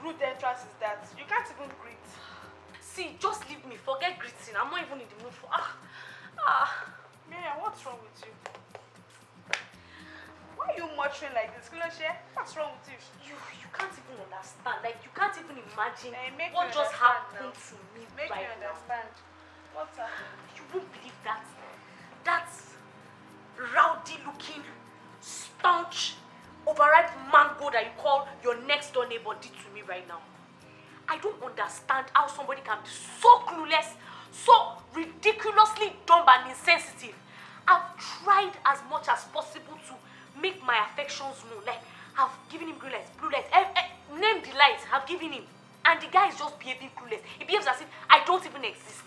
rude entrance is that? You can't even greet. See, just leave me. Forget greeting. I'm not even in the mood for... Miriam, what's wrong with you? Why are you muttering like this? What's wrong with you? You can't even understand. Like, you can't even imagine what just happened to me Make right me understand. What's happening? You won't believe that. That rowdy-looking, staunch, overripe mango that you call your next-door neighbor did to me right now. I don't understand how somebody can be so clueless, so ridiculously dumb and insensitive. I've tried as much as possible to make my affections known. Like, I've given him green lights, blue lights, name the lights I've given him. And the guy is just behaving clueless. He behaves as if I don't even exist.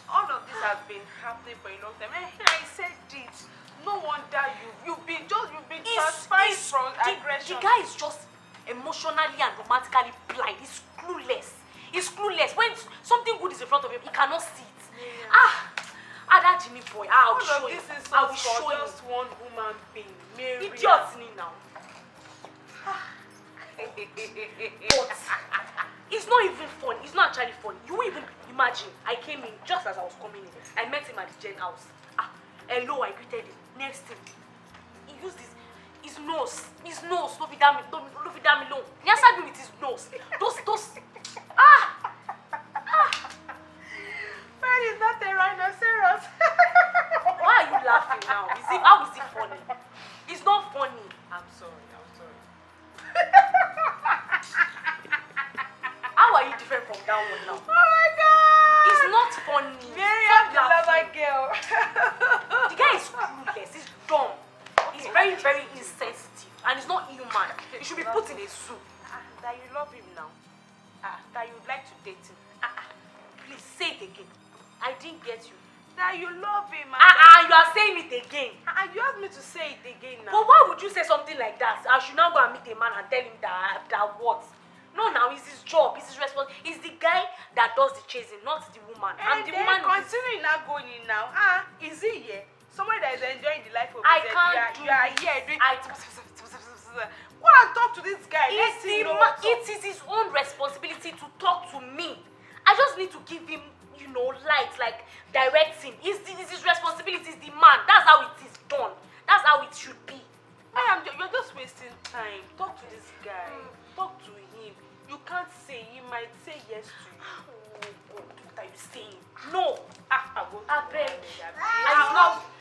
All of this has been happening for a long time. I said it. No wonder you've been transferred from aggression. The guy is just emotionally and romantically blind. He's clueless. When something good is in front of him, he cannot see it. Yeah. That Jimmy boy, I'll show all of him. this is I will for show just him. one human being. Mary. Idiot me now. But it's not even fun. It's not actually fun. You won't even imagine. I came in just as I was coming in. I met him at the Jen house. Hello, I greeted him. Next thing, he used his nose. No be damn alone. He answered me with his nose. Those. Man, is not a rhinoceros. Why are you laughing now? How is it funny? It's not funny. I'm sorry. How are you different from that one now? Oh my God! It's not funny. Miriam, the lover girl. The guy is clueless. He's dumb. He's very, very insensitive. And he's not human. He should be put in a zoo. That you love him now. That you'd like to date him. Please, say it again. I didn't get you. That you love him. You are saying it again. You asked me to say it again now. But why would you say something like that? I should now go and meet a man and tell him that what? No, now it's his job, it's his responsibility. It's the guy that does the chasing, not the woman. And the then woman considering not going in now, is he here? Somebody that is enjoying the life of I his can't you are here doing. I Go and talk to this guy. It is his own responsibility to talk to me. I just need to give him, light, like direct him. It's his responsibility, it's the man. That's how it is done. That's how it should be. You're just wasting time. Talk to this guy. Talk to him. You can't say, he might say yes to you. Oh God, what are you saying? No. I beg.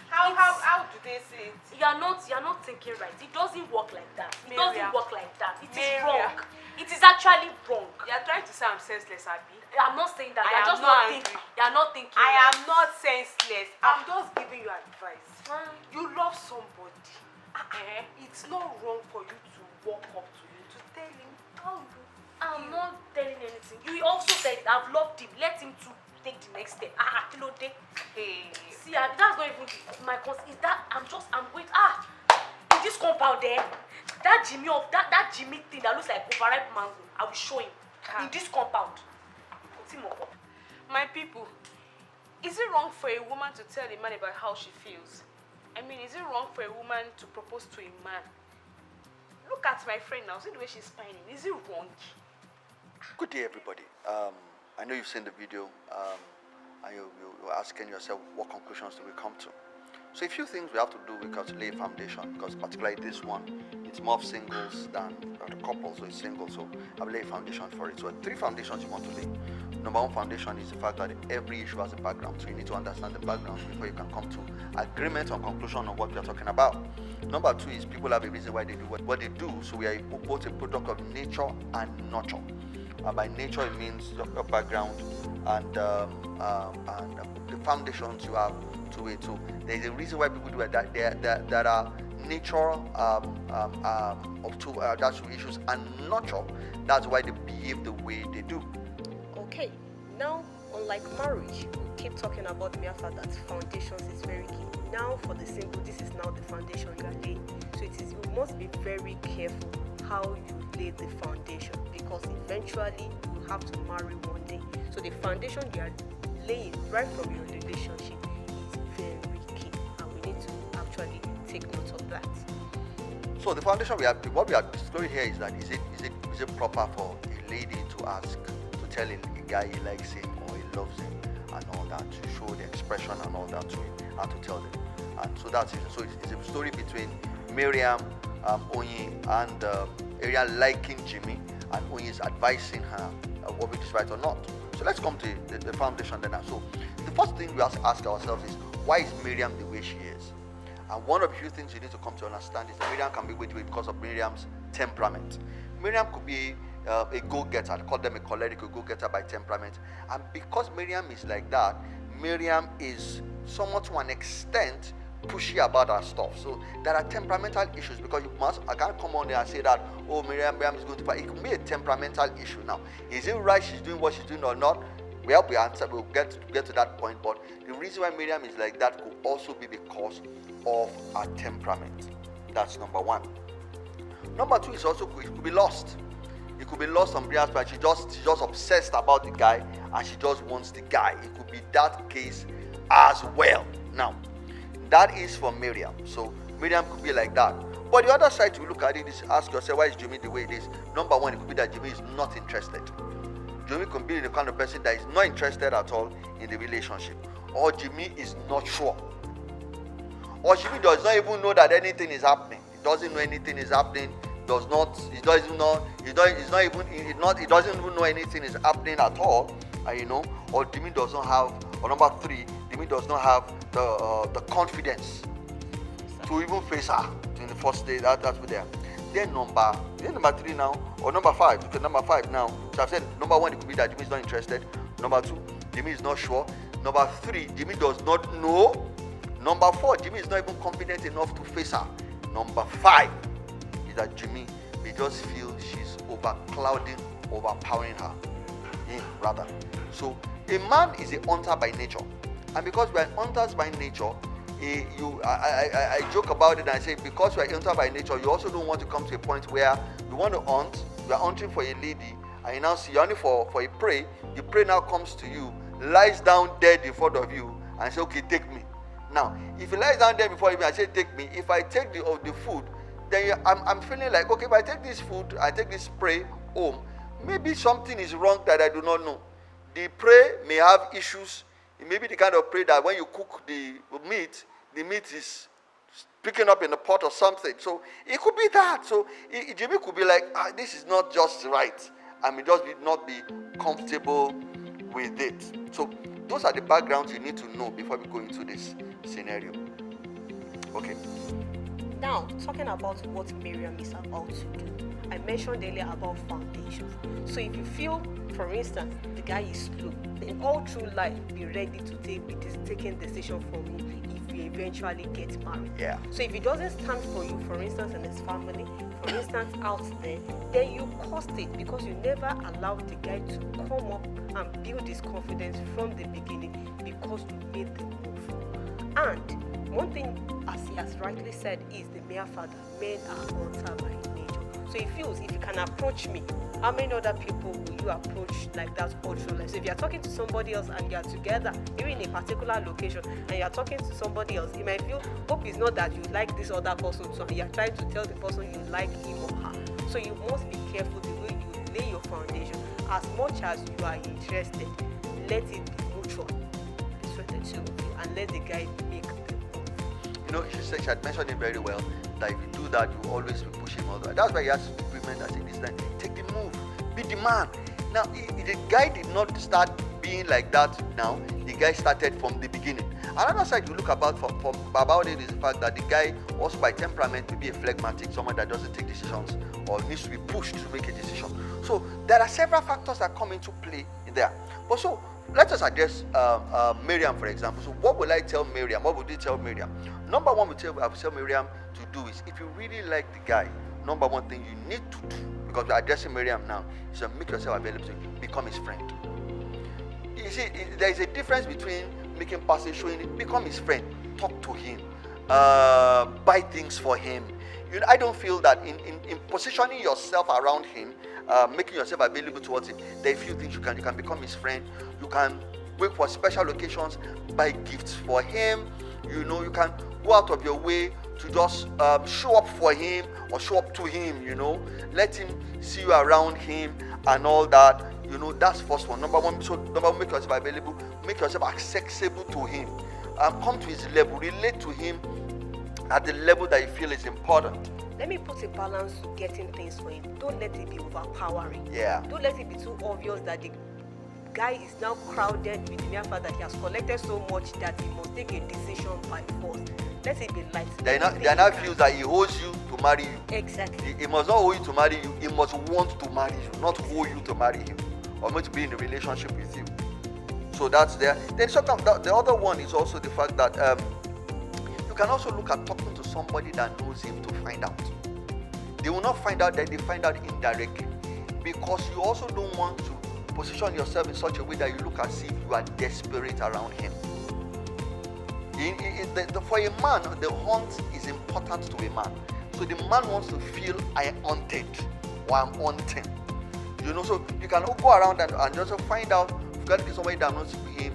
How do they say it? You're not thinking right. It doesn't work like that. It doesn't work like that. It is Maria. wrong. It is actually wrong. You're trying to say I'm senseless, Abby. I'm not saying that. I You're am just not not angry. thinking. You're not thinking. I right. am not senseless. I'm just giving you advice. You love somebody. It's not wrong for you to walk up to him, to tell him how you feel. I'm not telling anything. You also said I've loved him. Let him to take the next step. Hey. See, that's not even my concern. Is that I'm going. In this compound there, that Jimmy thing that looks like overripe mango, I will show him. In this compound. My people, is it wrong for a woman to tell a man about how she feels? I mean, is it wrong for a woman to propose to a man? Look at my friend now. See the way she's smiling. Is it wrong? Good day, everybody. I know you've seen the video, and you're asking yourself what conclusions do we come to. So a few things we have to do, we have to lay a foundation, because particularly this one, it's more of singles than the couple, so it's single, so I've laid a foundation for it. So 3 foundations you want to lay. Number 1 foundation is the fact that every issue has a background, so you need to understand the background before you can come to agreement or conclusion on what we are talking about. Number 2 is people have a reason why they do what they do, so we are both a product of nature and nurture. By nature, it means your background and the foundations you have to it. So there's a reason why people do it. That are nature of 2 that's 2 issues, and nurture. That's why they behave the way they do. Okay, now unlike marriage, we keep talking about the mere fact that foundations is very key. Now for the single, this is now the foundation you are laying. So you must be very careful how you lay the foundation, because eventually you have to marry one day. So the foundation you are laying right from your relationship is very key, and we need to actually take note of that. So the foundation what we are disclosing here is that is it is it proper for a lady to ask, to tell a guy he likes him or he loves him and all that, to show the expression and all that to him, and to tell them. And so that's it. So it's a story between Miriam, Onyi, and Area liking Jimmy, and Onyi is advising her whether it is right or not. So let's come to the foundation then. So the first thing we have to ask ourselves is, why is Miriam the way she is? And one of the few things you need to come to understand is that Miriam can be with you because of Miriam's temperament. Miriam could be a go-getter. I call them a choleric, a go-getter by temperament. And because Miriam is like that, Miriam is somewhat to an extent pushy about her stuff. So there are temperamental issues, because I can't come on there and say that, oh, Miriam is going to fight. It could be a temperamental issue. Now, is it right she's doing what she's doing or not? Well, we'll get to that point. But the reason why Miriam is like that could also be because of her temperament. That's number one. Number two is also, it could be lost. It could be lost on Miriam's part. She's just obsessed about the guy, and she just wants the guy. It could be that case as well. Now, that is for Miriam. So Miriam could be like that. But the other side to look at it is, ask yourself, why is Jimmy the way it is? Number one, it could be that Jimmy is not interested. Jimmy could be the kind of person that is not interested at all in the relationship. Or Jimmy is not sure. Or Jimmy does not even know that anything is happening. He doesn't know anything is happening. He doesn't even know anything is happening at all. Or Jimmy does not have, or number three, Jimmy does not have the confidence to even face her in the first day. That's what they are. Then number three now, or number five. Okay, number five now. So I've said number one, it could be that Jimmy is not interested. Number two, Jimmy is not sure. Number three, Jimmy does not know. Number four, Jimmy is not even confident enough to face her. Number five is that Jimmy may just feel she's overpowering her. Rather. So a man is a hunter by nature. And because we are hunters by nature, I joke about it and I say, because we are hunters by nature, you also don't want to come to a point where you want to hunt, you are hunting for a lady, and you now see you're only for a prey. The prey now comes to you, lies down dead in front of you, and say, okay, take me. Now, if he lies down dead before me, I say, take me. If I take the food, then I'm feeling like, okay, if I take this food, I take this prey home, maybe something is wrong that I do not know. The prey may have issues. It may be the kind of prey that when you cook the meat is picking up in the pot or something. So it could be that. So Jimmy could be like, this is not just right. I may just not be comfortable with it. So those are the backgrounds you need to know before we go into this scenario. Okay. Now, talking about what Miriam is about to do, I mentioned earlier about foundation. So if you feel, for instance, the guy is slow, then all through life, be ready to take taking decision for me if you eventually get married. Yeah. So if he doesn't stand for you, for instance, in his family, for instance, out there, then you cost it because you never allowed the guy to come up and build his confidence from the beginning because you made the move. And one thing, as he has rightly said, is the mere fact that men are hunter by nature. So he feels, if you can approach me, how many other people will you approach like that all through life? So if you're talking to somebody else and you're together, maybe in a particular location, and you're talking to somebody else, you might feel, hope it's not that you like this other person, so you're trying to tell the person you like him or her. So you must be careful the way you lay your foundation. As much as you are interested, let it be mutual between the two of you, and let the guy make the move. She had mentioned it very well, that if you do that, you always be pushing all that. That's why you ask women that say this time, take the move, be the man. Now, the guy did not start being like that now. The guy started from the beginning. Another side you look about it is the fact that the guy also by temperament may be a phlegmatic, someone that doesn't take decisions or needs to be pushed to make a decision. So there are several factors that come into play in there. But so let us address Miriam, for example. So what will I tell Miriam? What would you tell Miriam? Number one, I would tell Miriam to do is, if you really like the guy, number one thing you need to do, because we're addressing Miriam now, is to make yourself available to him, become his friend. You see, there is a difference between making passes, showing it, become his friend, talk to him, buy things for him. I don't feel that in positioning yourself around him, making yourself available towards him, there are a few things you can become his friend. You can wait for special occasions, buy gifts for him. You can go out of your way to just show up for him or show up to him, let him see you around him and all that. That's first one. Number one, make yourself available, make yourself accessible to him, come to his level, relate to him at the level that you feel is important. Let me put a balance to getting things for him. Don't let it be overpowering. Yeah. Don't let it be too obvious that the guy is now crowded with the mere fact that he has collected so much that he must take a decision by force. Let it be light. There now feels that he owes you to marry you. Exactly. He must not owe you to marry you. He must want to marry you, not owe you to marry him or to be in a relationship with you. So that's there. Then the other one is also the fact that you can also look at talking to somebody that knows him to find out. They will not find out that they find out indirectly, because you also don't want to position yourself in such a way that you look as if you are desperate around him. For a man, the hunt is important to a man. So the man wants to feel I am hunted or I'm hunting. So you can go around and just find out, if you got to be somebody that knows him,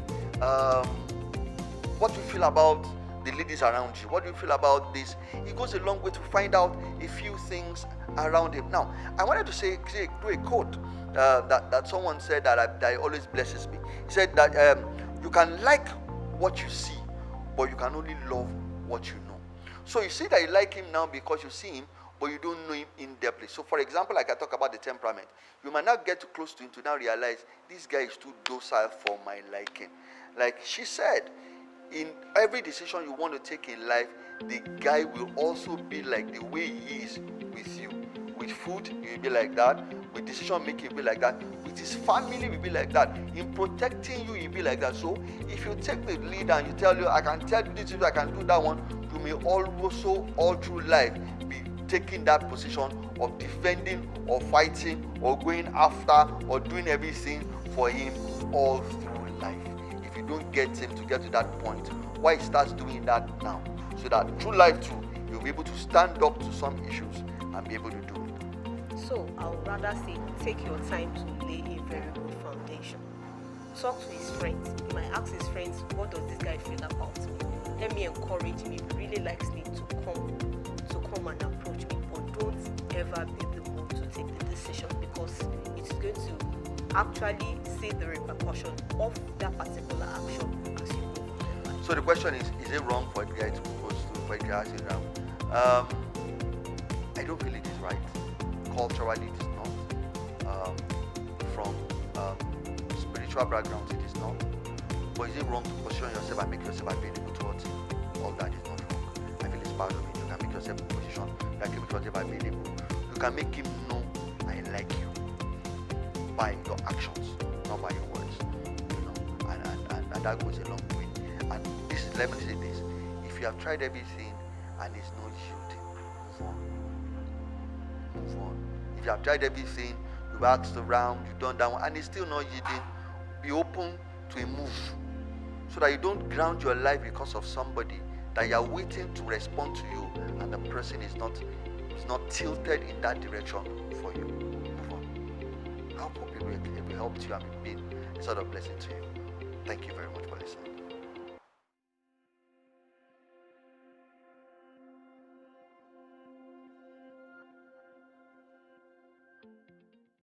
what you feel about the ladies around you. What do you feel about this? It goes a long way to find out a few things around him. Now, I wanted to do a quote that someone said that always blesses me. He said that you can like what you see, but you can only love what you know. So you see that you like him now because you see him, but you don't know him in depthly. So for example, like I talk about the temperament, you might not get too close to him to now realize this guy is too docile for my liking. Like she said, in every decision you want to take in life, the guy will also be like the way he is with you. With food, he will be like that. With decision making, he will be like that. With his family, he will be like that. In protecting you, he will be like that. So if you take the lead and you tell you, I can tell you this, I can do that one, you may also all through life be taking that position of defending or fighting or going after or doing everything for him all through life. If you don't get him to get to that point, why he starts doing that now? So that through life too, you'll be able to stand up to some issues and be able to do it. So I would rather say take your time to lay a very good foundation. Talk to his friends. You might ask his friends, what does this guy feel about me? Let me encourage him. If he really likes me, to come and approach me. But don't ever be the one to take the decision, because it is going to actually see the repercussion of that particular action as you move on. So the question is it wrong for a guy to propose for a guy to sit down? I don't feel it is right. Culturally, it is not. From spiritual backgrounds, it is not. But is it wrong to position yourself and make yourself available towards him? All that is not wrong. I feel it's part of it. You can make yourself in position. You can make yourself available. You can make him know I like you by your actions, not by your words. And that goes a long way. And let me say this: if you have tried everything and it's not yielding, move on. If you have tried everything, you've asked around, you've done that one, and it's still not yielding, be open to a move, so that you don't ground your life because of somebody that you are waiting to respond to you, and the person is not tilted in that direction for you. Move on. I hope it helped you and been a sort of blessing to you. Thank you very much for listening.